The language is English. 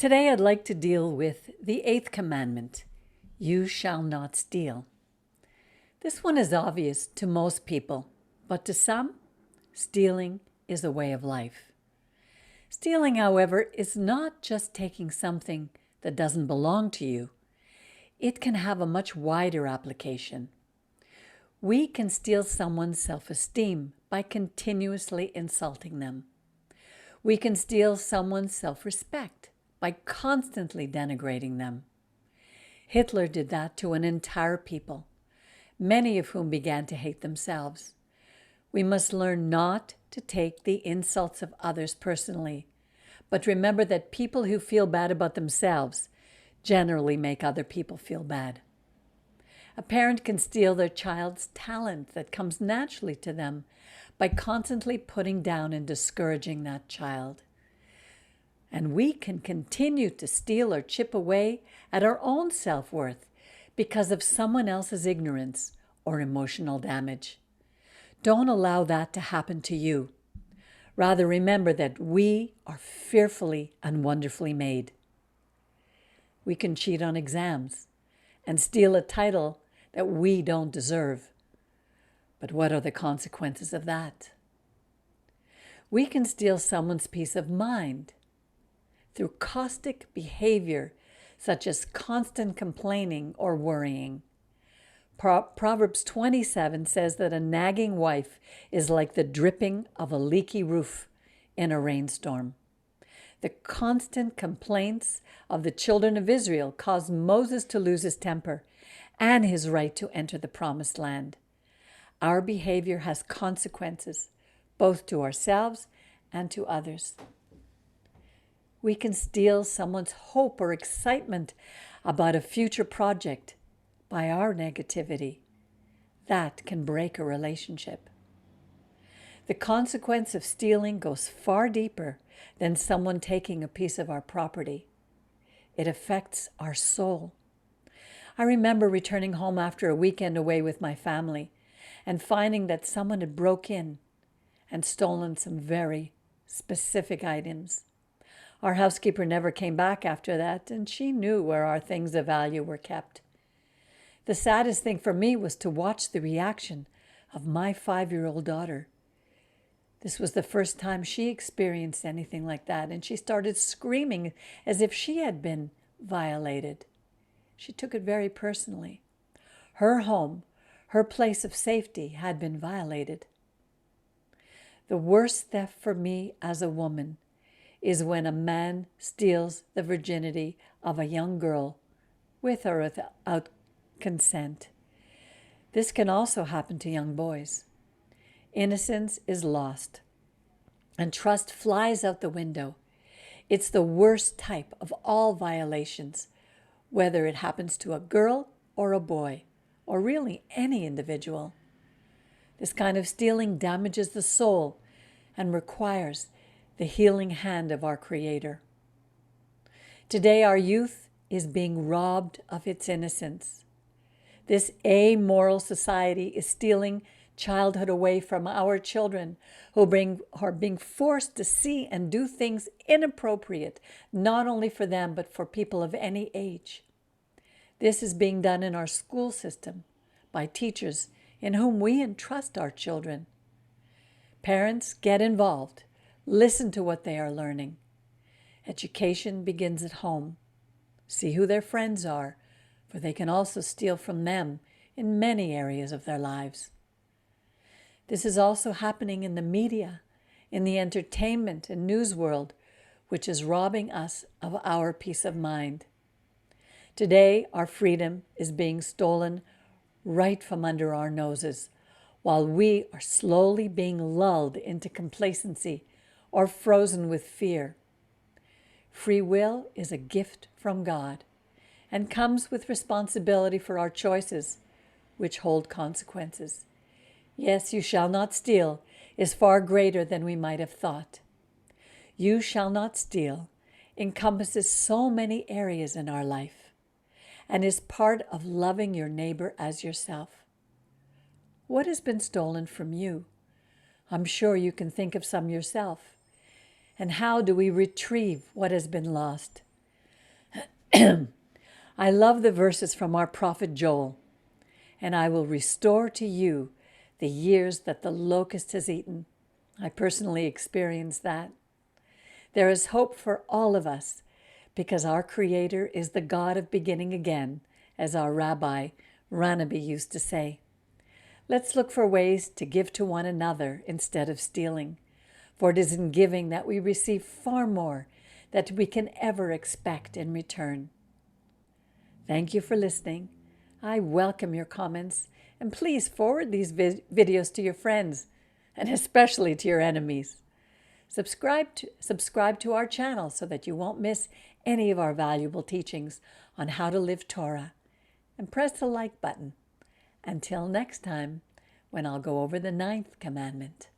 Today I'd like to deal with the 8th commandment, you shall not steal. This one is obvious to most people, but to some, stealing is a way of life. Stealing, however, is not just taking something that doesn't belong to you. It can have a much wider application. We can steal someone's self-esteem by continuously insulting them. We can steal someone's self-respect by constantly denigrating them. Hitler did that to an entire people, many of whom began to hate themselves. We must learn not to take the insults of others personally, but remember that people who feel bad about themselves generally make other people feel bad. A parent can steal their child's talent that comes naturally to them by constantly putting down and discouraging that child. And we can continue to steal or chip away at our own self-worth because of someone else's ignorance or emotional damage. Don't allow that to happen to you. Rather, remember that we are fearfully and wonderfully made. We can cheat on exams and steal a title that we don't deserve. But what are the consequences of that? We can steal someone's peace of mind through caustic behavior, such as constant complaining or worrying. Proverbs 27 says that a nagging wife is like the dripping of a leaky roof in a rainstorm. The constant complaints of the children of Israel caused Moses to lose his temper and his right to enter the promised land. Our behavior has consequences, both to ourselves and to others. We can steal someone's hope or excitement about a future project by our negativity. That can break a relationship. The consequence of stealing goes far deeper than someone taking a piece of our property. It affects our soul. I remember returning home after a weekend away with my family and finding that someone had broke in and stolen some very specific items. Our housekeeper never came back after that, and she knew where our things of value were kept. The saddest thing for me was to watch the reaction of my 5-year-old daughter. This was the first time she experienced anything like that, and she started screaming as if she had been violated. She took it very personally. Her home, her place of safety, had been violated. The worst theft for me as a woman is when a man steals the virginity of a young girl with or without consent. This can also happen to young boys. Innocence is lost, and trust flies out the window. It's the worst type of all violations, whether it happens to a girl or a boy, or really any individual. This kind of stealing damages the soul and requires the healing hand of our Creator. Today, our youth is being robbed of its innocence. This amoral society is stealing childhood away from our children who are being forced to see and do things inappropriate, not only for them, but for people of any age. This is being done in our school system by teachers in whom we entrust our children. Parents, get involved. Listen to what they are learning. Education begins at home. See who their friends are, for they can also steal from them in many areas of their lives. This is also happening in the media, in the entertainment and news world, which is robbing us of our peace of mind. Today, our freedom is being stolen right from under our noses, while we are slowly being lulled into complacency or frozen with fear. Free will is a gift from God and comes with responsibility for our choices, which hold consequences. Yes, you shall not steal is far greater than we might have thought. You shall not steal encompasses so many areas in our life and is part of loving your neighbor as yourself. What has been stolen from you? I'm sure you can think of some yourself. And how do we retrieve what has been lost? I love the verses from our prophet Joel. And I will restore to you the years that the locust has eaten. I personally experienced that. There is hope for all of us because our Creator is the God of beginning again, as our Rabbi, Rabbi used to say. Let's look for ways to give to one another instead of stealing, for it is in giving that we receive far more than we can ever expect in return. Thank you for listening. I welcome your comments, and please forward these videos to your friends, and especially to your enemies. Subscribe to our channel so that you won't miss any of our valuable teachings on how to live Torah, and press the like button. Until next time, when I'll go over the 9th commandment.